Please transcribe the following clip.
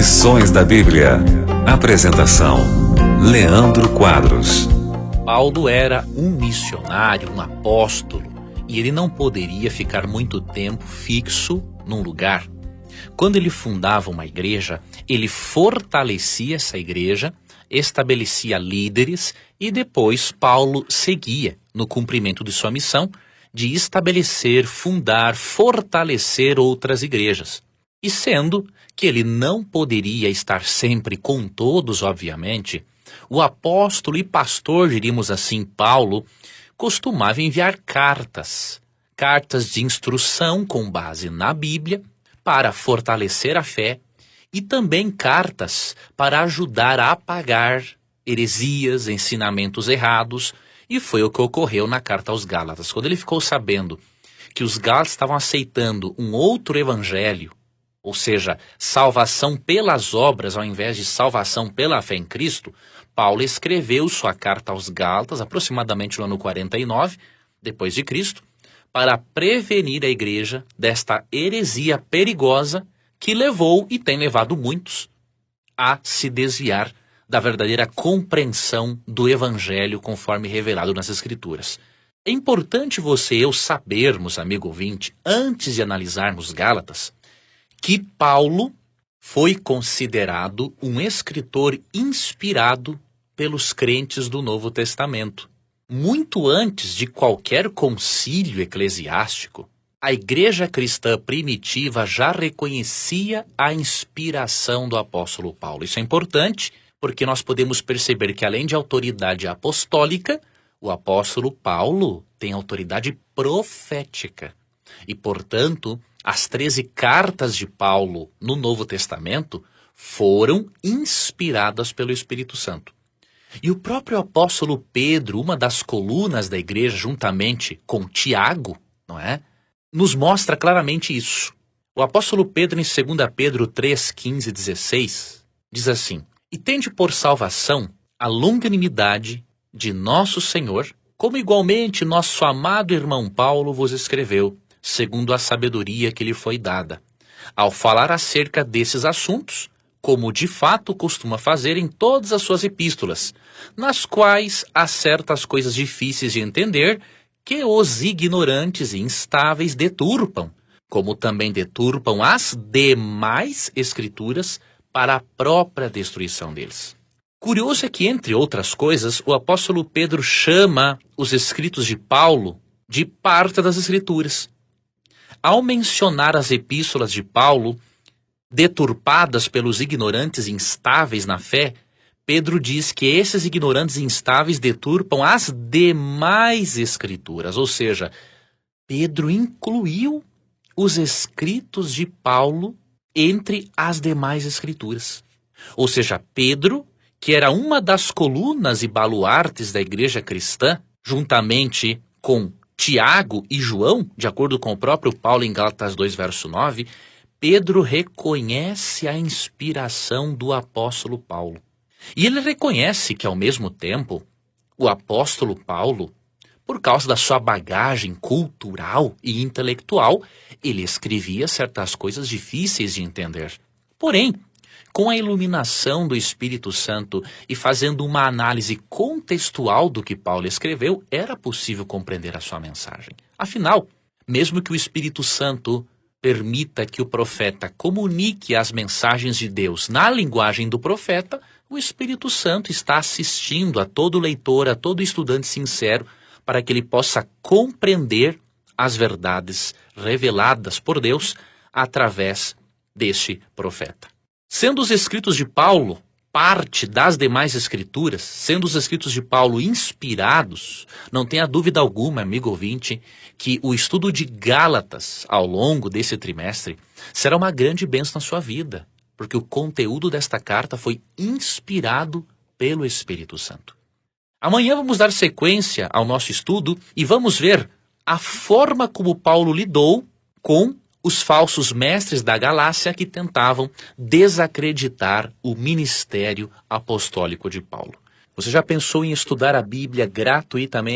Lições da Bíblia. Apresentação: Leandro Quadros. Paulo era um missionário, um apóstolo, e ele não poderia ficar muito tempo fixo num lugar. Quando ele fundava uma igreja, ele fortalecia essa igreja, estabelecia líderes e depois Paulo seguia no cumprimento de sua missão de estabelecer, fundar, fortalecer outras igrejas. E sendo que ele não poderia estar sempre com todos, obviamente, o apóstolo e pastor, diríamos assim, Paulo, costumava enviar cartas de instrução com base na Bíblia para fortalecer a fé e também cartas para ajudar a apagar heresias, ensinamentos errados, e foi o que ocorreu na carta aos Gálatas. Quando ele ficou sabendo que os Gálatas estavam aceitando um outro evangelho, ou seja, salvação pelas obras ao invés de salvação pela fé em Cristo, Paulo escreveu sua carta aos Gálatas, aproximadamente no ano 49, depois de Cristo, para prevenir a igreja desta heresia perigosa que levou e tem levado muitos a se desviar da verdadeira compreensão do evangelho conforme revelado nas Escrituras. É importante você e eu sabermos, amigo ouvinte, antes de analisarmos Gálatas, que Paulo foi considerado um escritor inspirado pelos crentes do Novo Testamento. Muito antes de qualquer concílio eclesiástico, a igreja cristã primitiva já reconhecia a inspiração do apóstolo Paulo. Isso é importante porque nós podemos perceber que, além de autoridade apostólica, o apóstolo Paulo tem autoridade profética. E, portanto, as 13 cartas de Paulo no Novo Testamento foram inspiradas pelo Espírito Santo. E o próprio apóstolo Pedro, uma das colunas da igreja, juntamente com Tiago, não é? Nos mostra claramente isso. O apóstolo Pedro, em 2 Pedro 3, 15 e 16, diz assim: "E tende por salvação a longanimidade de nosso Senhor, como igualmente nosso amado irmão Paulo vos escreveu, segundo a sabedoria que lhe foi dada, ao falar acerca desses assuntos, como de fato costuma fazer em todas as suas epístolas, nas quais há certas coisas difíceis de entender que os ignorantes e instáveis deturpam, como também deturpam as demais escrituras para a própria destruição deles." Curioso é que, entre outras coisas, o apóstolo Pedro chama os escritos de Paulo de parte das escrituras. Ao mencionar as epístolas de Paulo, deturpadas pelos ignorantes e instáveis na fé, Pedro diz que esses ignorantes e instáveis deturpam as demais escrituras, ou seja, Pedro incluiu os escritos de Paulo entre as demais escrituras. Ou seja, Pedro, que era uma das colunas e baluartes da igreja cristã, juntamente com Tiago e João, de acordo com o próprio Paulo em Gálatas 2, verso 9, Pedro reconhece a inspiração do apóstolo Paulo. E ele reconhece que, ao mesmo tempo, o apóstolo Paulo, por causa da sua bagagem cultural e intelectual, ele escrevia certas coisas difíceis de entender. Porém, com a iluminação do Espírito Santo e fazendo uma análise contextual do que Paulo escreveu, era possível compreender a sua mensagem. Afinal, mesmo que o Espírito Santo permita que o profeta comunique as mensagens de Deus na linguagem do profeta, o Espírito Santo está assistindo a todo leitor, a todo estudante sincero, para que ele possa compreender as verdades reveladas por Deus através deste profeta. Sendo os escritos de Paulo parte das demais escrituras, sendo os escritos de Paulo inspirados, não tenha dúvida alguma, amigo ouvinte, que o estudo de Gálatas ao longo desse trimestre será uma grande bênção na sua vida, porque o conteúdo desta carta foi inspirado pelo Espírito Santo. Amanhã vamos dar sequência ao nosso estudo e vamos ver a forma como Paulo lidou com os falsos mestres da Galácia que tentavam desacreditar o ministério apostólico de Paulo. Você já pensou em estudar a Bíblia gratuitamente?